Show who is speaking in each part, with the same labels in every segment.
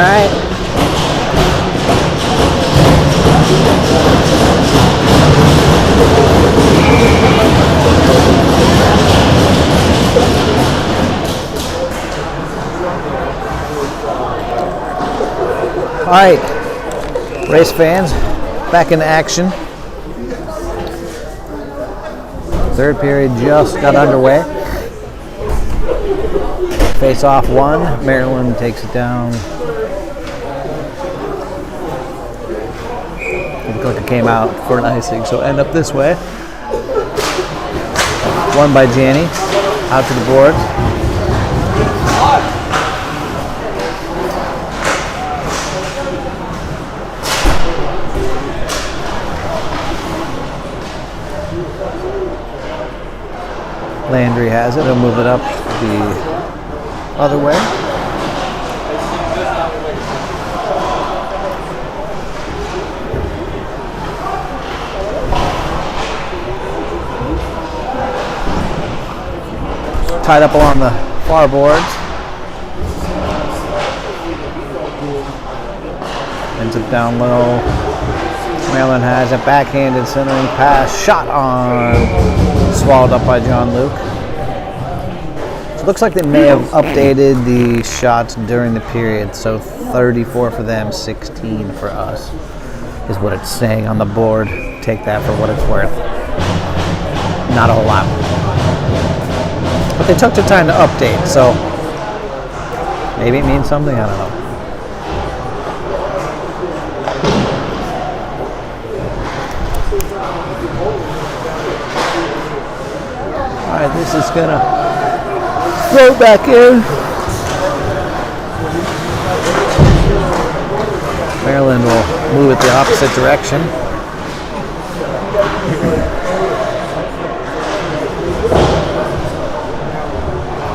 Speaker 1: right. All right, race fans, back in action. Third period just got underway. Face off one, Maryland takes it down. The clicker came out for an icing, so end up this way. Won by Janney, out to the board. Landry has it, he'll move it up the other way. Tied up along the far boards. Ends up down low. Maryland has it, backhanded centering pass, shot on, swallowed up by John Luke. So it looks like they may have updated the shots during the period, so 34 for them, 16 for us, is what it's saying on the board. Take that for what it's worth. Not a whole lot. But they took the time to update, so maybe it means something, I don't know. Alright, this is gonna throw back in. Maryland will move it the opposite direction.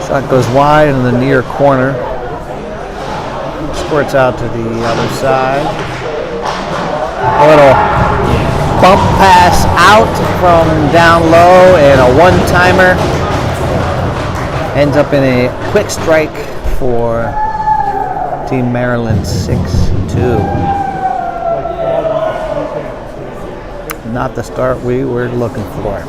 Speaker 1: Shot goes wide in the near corner. Squirts out to the other side. A little bump pass out from down low and a one-timer. Ends up in a quick strike for Team Maryland 6-2. Not the start we were looking for.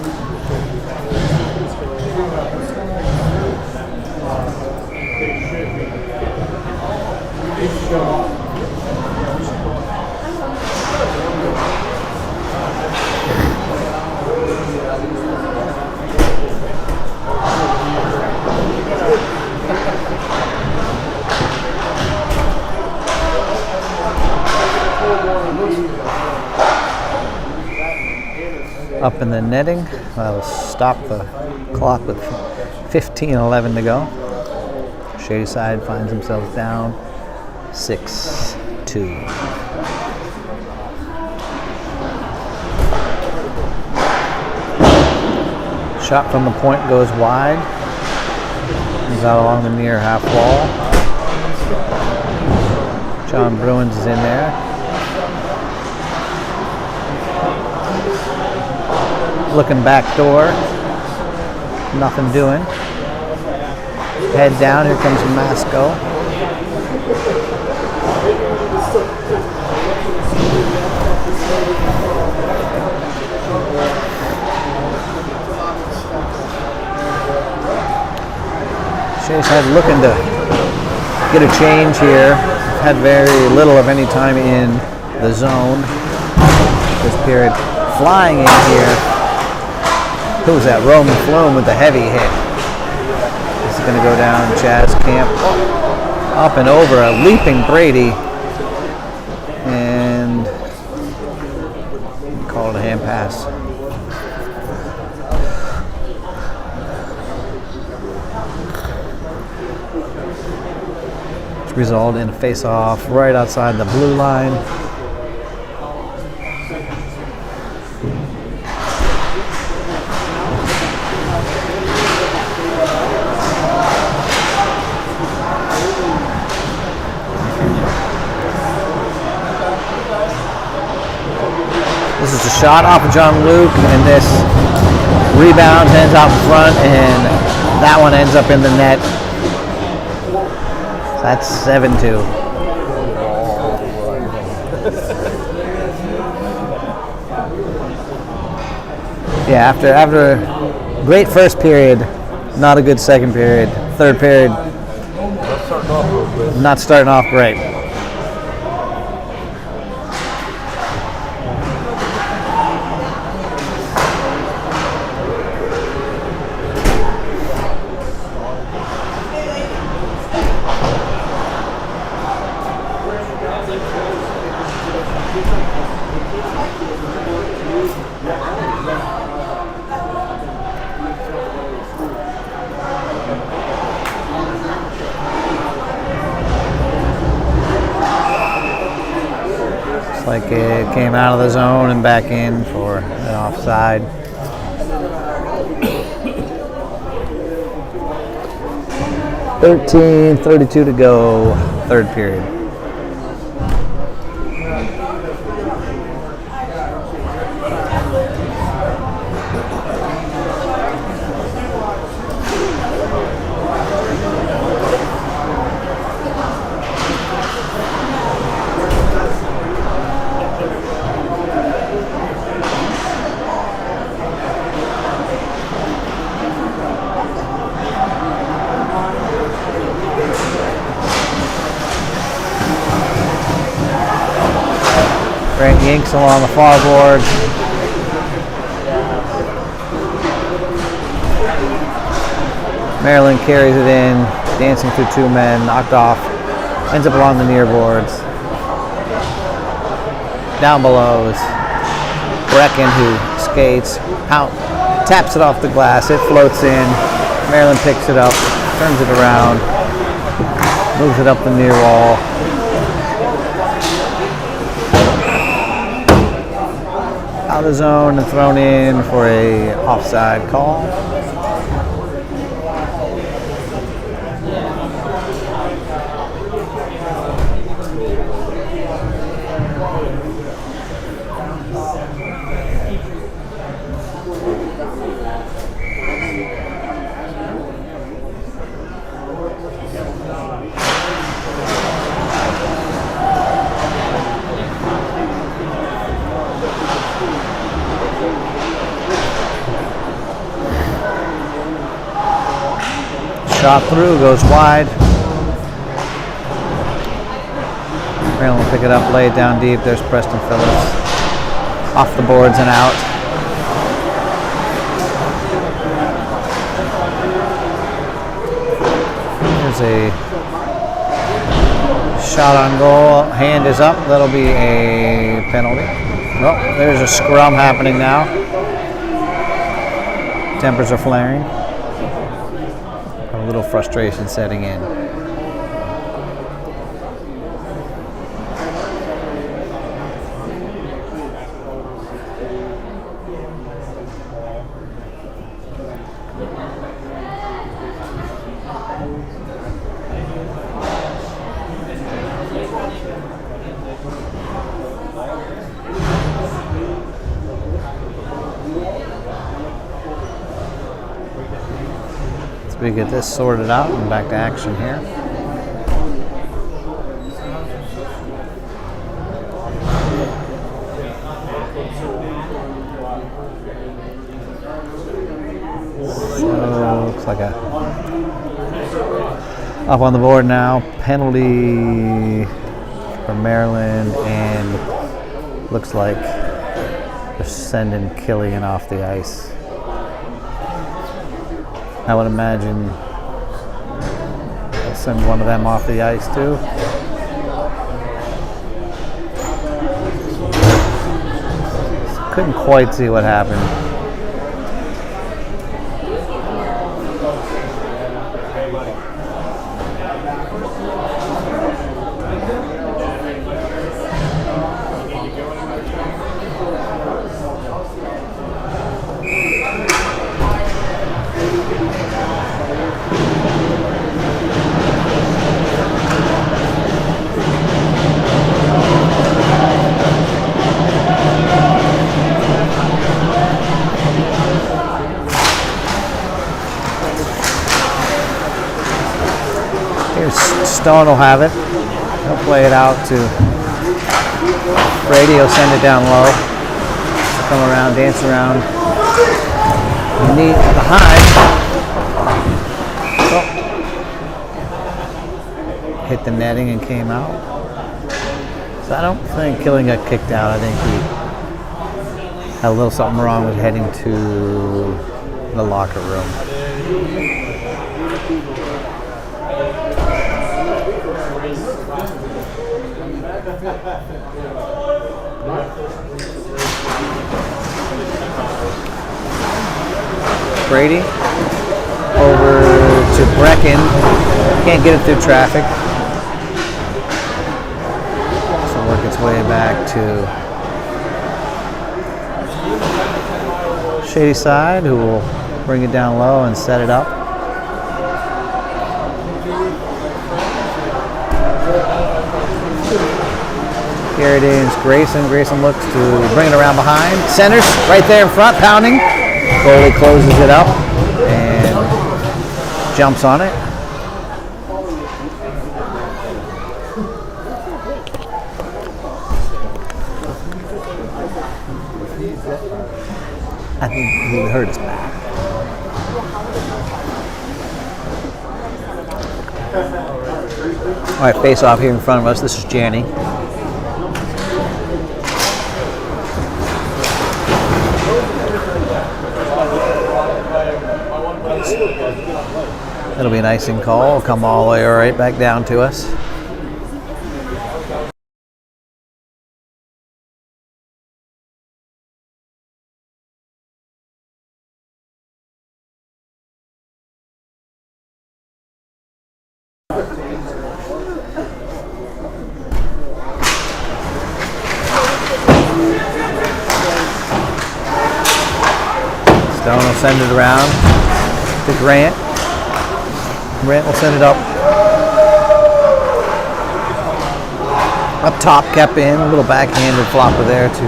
Speaker 1: Up in the netting, that'll stop the clock with 15:11 to go. Shadyside finds themselves down 6-2. Shot from the point goes wide. Comes out along the near half wall. John Bruins is in there. Looking back door, nothing doing. Head down, here comes Masco. Shadyside looking to get a change here. Had very little of any time in the zone this period. Flying in here. Who was that? Roman Flume with the heavy hit. This is going to go down Chaz Camp. Up and over a leaping Brady. And call it a hand pass. It's resulted in a face-off right outside the blue line. This is a shot off of John Luke, and this rebounds, ends out in front, and that one ends up in the net. That's 7-2. Yeah, after a great first period, not a good second period. Third period, not starting off great. Like it came out of the zone and back in for an offside. .32 to go, third period. Grant yanks along the far board. Maryland carries it in, dancing through two men, knocked off, ends up along the near boards. Down below is Brecken, who skates, taps it off the glass, it floats in. Maryland picks it up, turns it around, moves it up the near wall. Out of zone and thrown in for a offside call. Shot through, goes wide. Maryland will pick it up, lay it down deep. There's Preston Phillips. Off the boards and out. There's a shot on goal. Hand is up. That'll be a penalty. Oh, there's a scrum happening now. Tempers are flaring. A little frustration setting in. We get this sorted out and back to action here. So looks like up on the board now. Penalty for Maryland, and looks like they're sending Killian off the ice. I would imagine they'll send one of them off the ice too. Couldn't quite see what happened. Stone will have it. He'll play it out to Brady. He'll send it down low. Come around, dance around. Knee behind. Oh. Hit the netting and came out. So I don't think Killing got kicked out. I think he had a little something wrong with heading to the locker room. Brady over to Brecken. Can't get it through traffic. So work its way back to Shady Side, who will bring it down low and set it up. Here it is, Grayson. Grayson looks to bring it around behind. Centers right there in front, pounding. Goalie closes it up and jumps on it. I think he hurt his back. All right, face off here in front of us. This is Janney. It'll be an icing call. Come all the way right back down to us. Stone will send it around to Grant. Grant will send it up top, kept in, a little backhanded flopper there to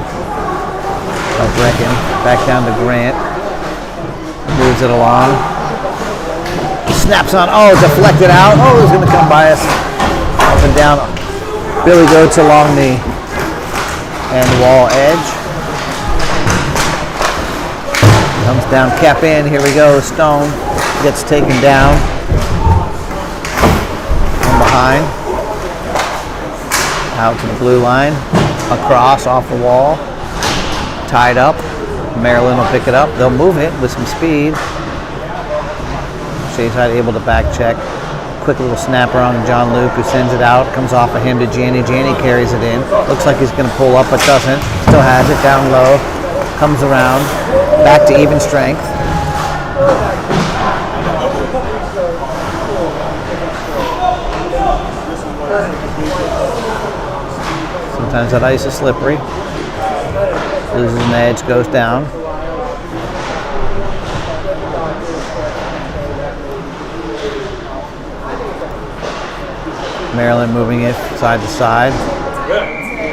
Speaker 1: Brecken. Back down to Grant. Moves it along. Snaps on, deflected out. Oh, it's going to come by us. Up and down. Billy Goats along the end wall edge. Comes down, cap in, here we go, Stone gets taken down from behind, out to the blue line, across, off the wall, tied up, Maryland will pick it up, they'll move it with some speed, Shady Side able to back check, quick little snapper on John Luke who sends it out, comes off of him to Janney, Janney carries it in, looks like he's going to pull up but doesn't, still has it down low, comes around, back to even strength. Sometimes that ice is slippery. Loses an edge, goes down. Maryland moving it side to side,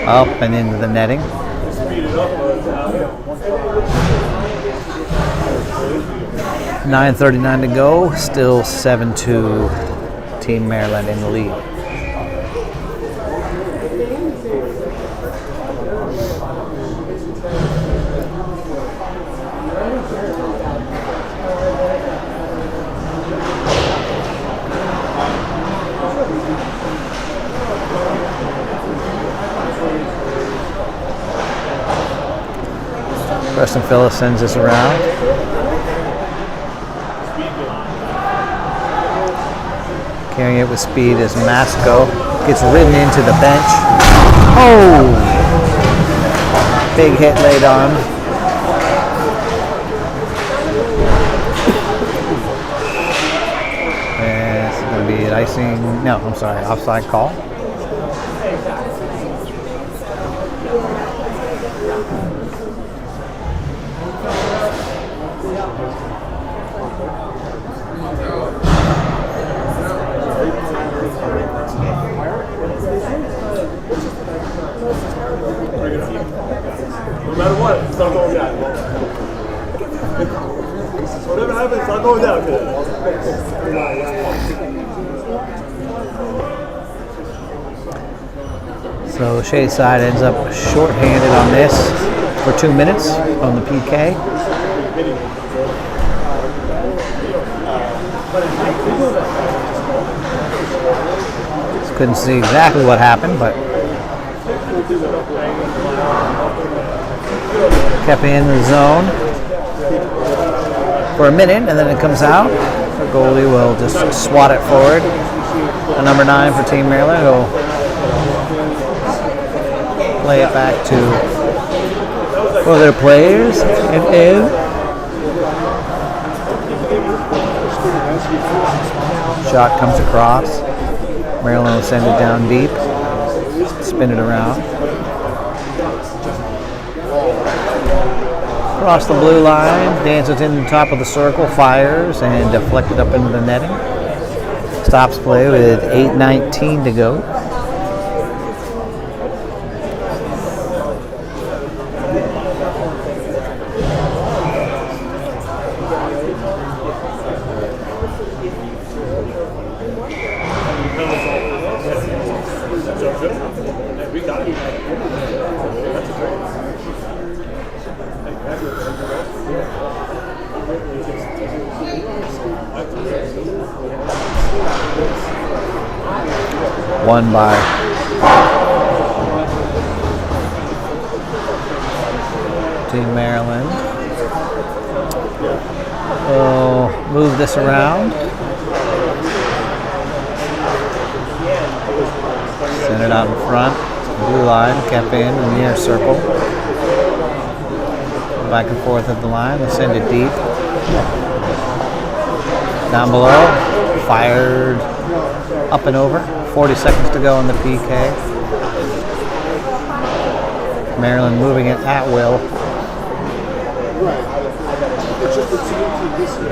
Speaker 1: up and into the netting. 9:39 to go, still 7-2 Team Maryland in the lead. Preston Phillips sends this around. Carrying it with speed as Masco gets ridden into the bench. Oh! Big hit laid on. And it's going to be an icing, no, I'm sorry, offside call.
Speaker 2: No matter what, it's not going down. Whatever happens, it's not going down.
Speaker 1: So Shady Side ends up short-handed on this for 2 minutes on the PK. Couldn't see exactly what happened, but kept me in the zone for a minute, and then it comes out. The goalie will just swat it forward. The number 9 for Team Maryland will play it back to one of their players. And in. Shot comes across. Maryland will send it down deep. Spin it around. Across the blue line, dances in the top of the circle, fires, and deflected up into the netting. Stops play with 8:19 to go. Won by Team Maryland. We'll move this around. Send it out in front. Blue line, kept in the near circle. Back and forth at the line. We'll send it deep. Down below. Fired up and over. 40 seconds to go on the PK. Maryland moving it at will.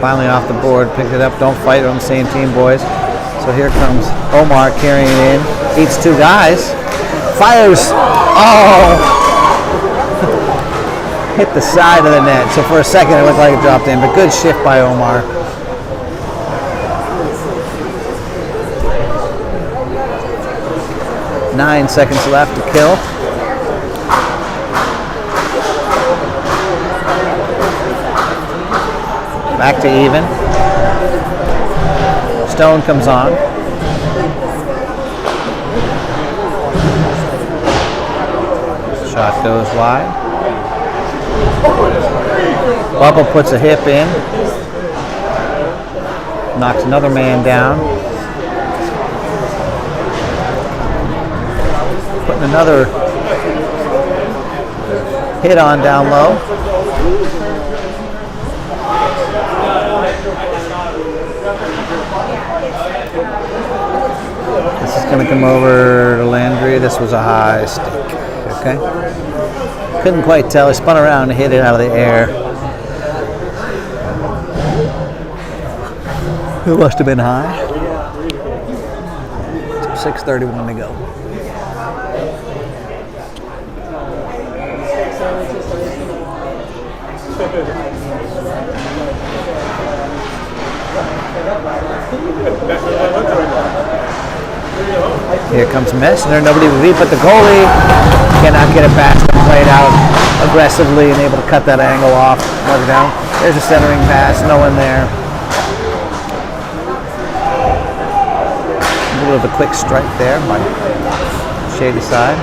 Speaker 1: Finally off the board, picked it up. Don't fight, on the same team, boys. So here comes Omar carrying it in. Beats 2 guys. Fires. Oh! Hit the side of the net. So for a second it looked like it dropped in, but good shift by Omar. Nine seconds left to kill. Back to even. Stone comes on. Shot goes wide. Bubba puts a hip in. Knocks another man down. Putting another hit on down low. This is going to come over to Landry. This was a high stick. Okay. Couldn't quite tell. He spun around and hit it out of the air. It must have been high. 6:31 to go. Here comes Messner. Nobody will beat, but the goalie cannot get it past him. Played out aggressively and able to cut that angle off. Let it down. There's a centering pass. No one there. A little bit of a quick strike there by shady side.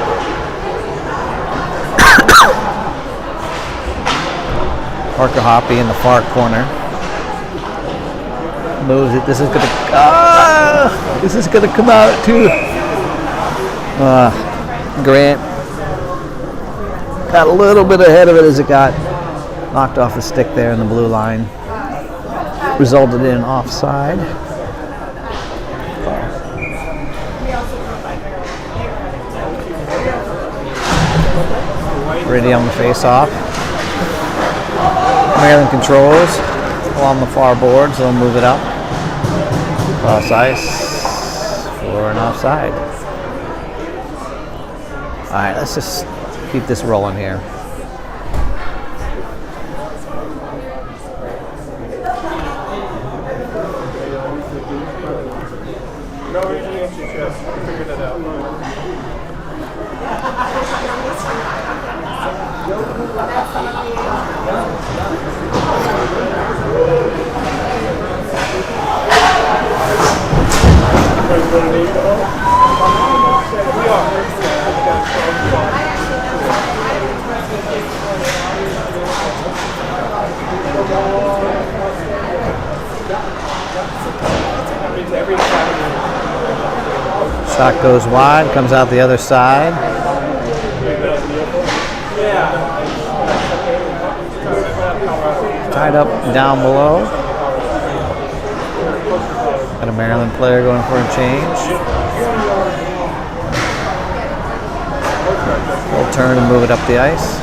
Speaker 1: Parker Hoppy in the far corner. Moves it. This is gonna come out too. Grant got a little bit ahead of it as it got knocked off the stick there in the blue line. Resulted in offside. Ready on the face-off. Maryland controls along the far board, so they'll move it up. Cross ice for an offside. All right, let's just keep this rolling here. Shot goes wide, comes out the other side. Tied up down below. Got a Maryland player going for a change. We'll turn and move it up the ice.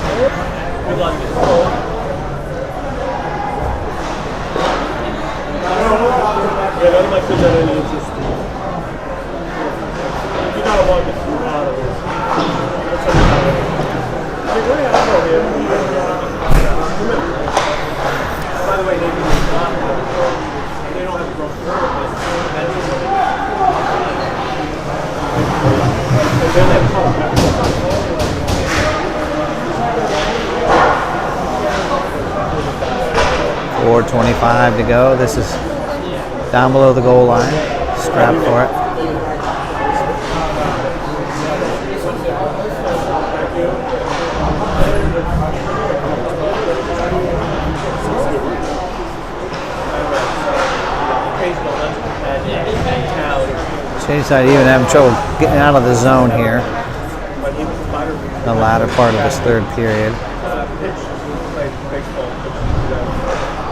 Speaker 1: .425 to go. This is down below the goal line. Scrap for it. Shadyside even having trouble getting out of the zone here. The latter part of this third period.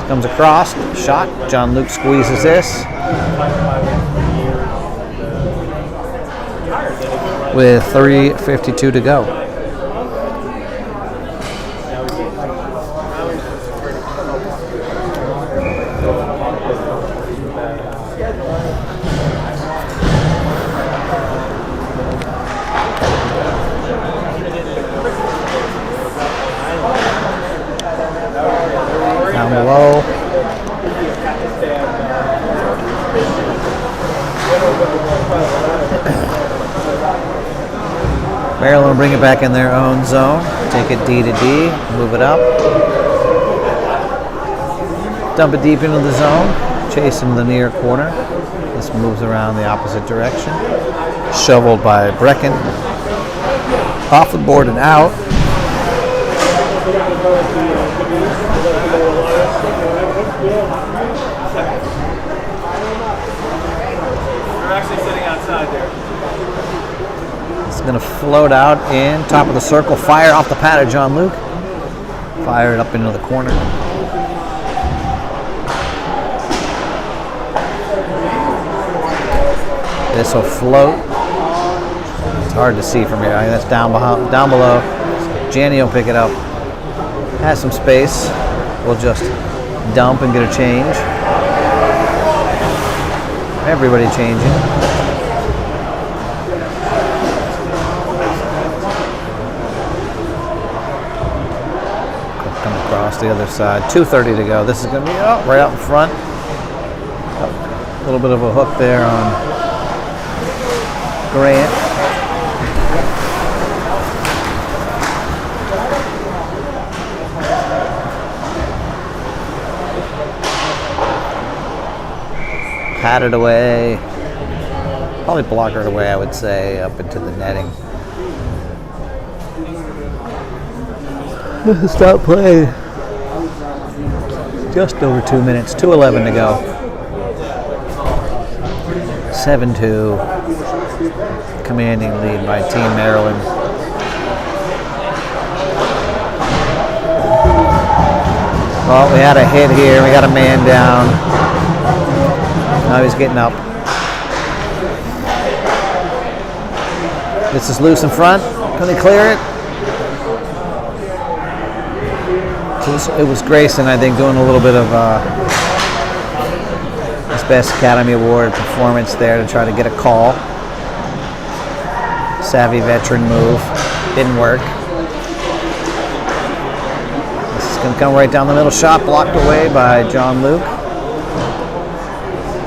Speaker 1: Comes across, shot. John Luke squeezes this. With 3:52 to go. Down below. Maryland will bring it back in their own zone. Take it D to D, move it up. Dump it deep into the zone. Chase him to the near corner. This moves around the opposite direction. Shoveled by Brecken. Off the board and out.
Speaker 2: They're actually sitting outside there.
Speaker 1: It's going to float out in top of the circle. Fire off the pad of John Luke. Fire it up into the corner. This will float. It's hard to see from here. I think that's down below. Janney will pick it up. Has some space. We'll just dump and get a change. Everybody changing. Come across the other side. 2:30 to go. This is going to be right out in front. A little bit of a hook there on Grant. Patted away. Probably blockered away, I would say, up into the netting. Stop play. Just over 2 minutes. 2:11 to go. 7-2. Commanding lead by Team Maryland. Well, we had a hit here. We got a man down. Now he's getting up. This is loose in front. Can they clear it? So it was Grayson, I think, doing a little bit of his Best Academy Award performance there to try to get a call. Savvy veteran move. Didn't work. This is going to come right down the middle. Shot blocked away by John Luke.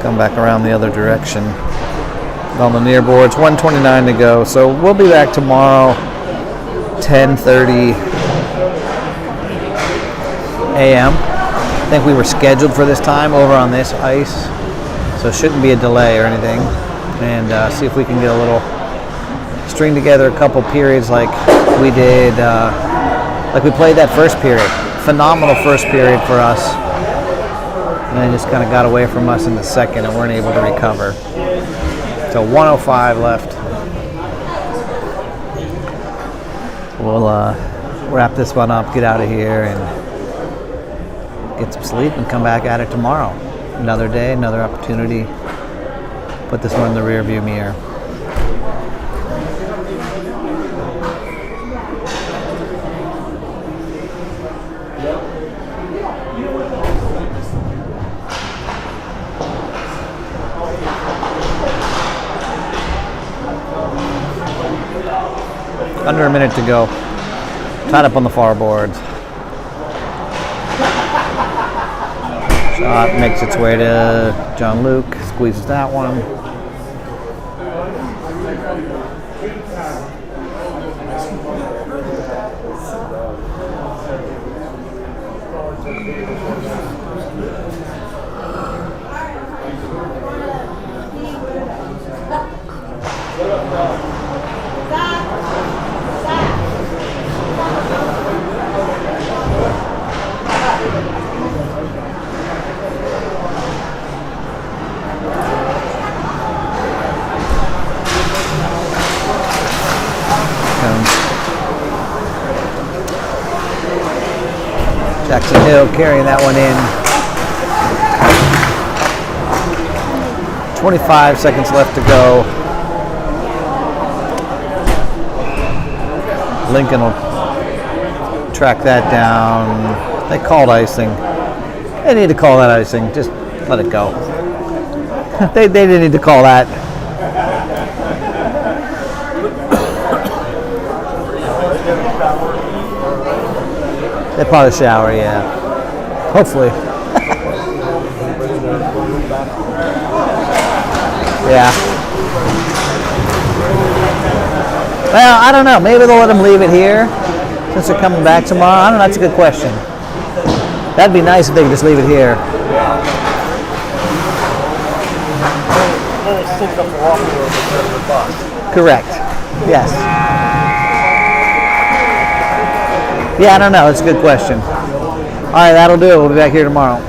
Speaker 1: Come back around the other direction on the near boards. 1:29 to go. So we'll be back tomorrow, 10:30 a.m. I think we were scheduled for this time over on this ice, so it shouldn't be a delay or anything. And see if we can get a little, string together a couple periods like we did, like we played that first period. Phenomenal first period for us. And they just kind of got away from us in the second and weren't able to recover. So 105 left. We'll wrap this one up, get out of here, and get some sleep and come back at it tomorrow. Another day, another opportunity. Put this one in the rear view mirror. Under a minute to go. Tied up on the far boards. Shot makes its way to John Luke. Squeezes that one. Jackson Hill carrying that one in. 25 seconds left to go. Lincoln will track that down. They called icing. They need to call that icing. Just let it go. They didn't need to call that. They probably shower, yeah. Hopefully. Yeah. Well, I don't know. Maybe they'll let them leave it here since they're coming back tomorrow. I don't know. That's a good question. That'd be nice if they could just leave it here. Correct. Yes. Yeah, I don't know. It's a good question. All right, that'll do it. We'll be back here tomorrow.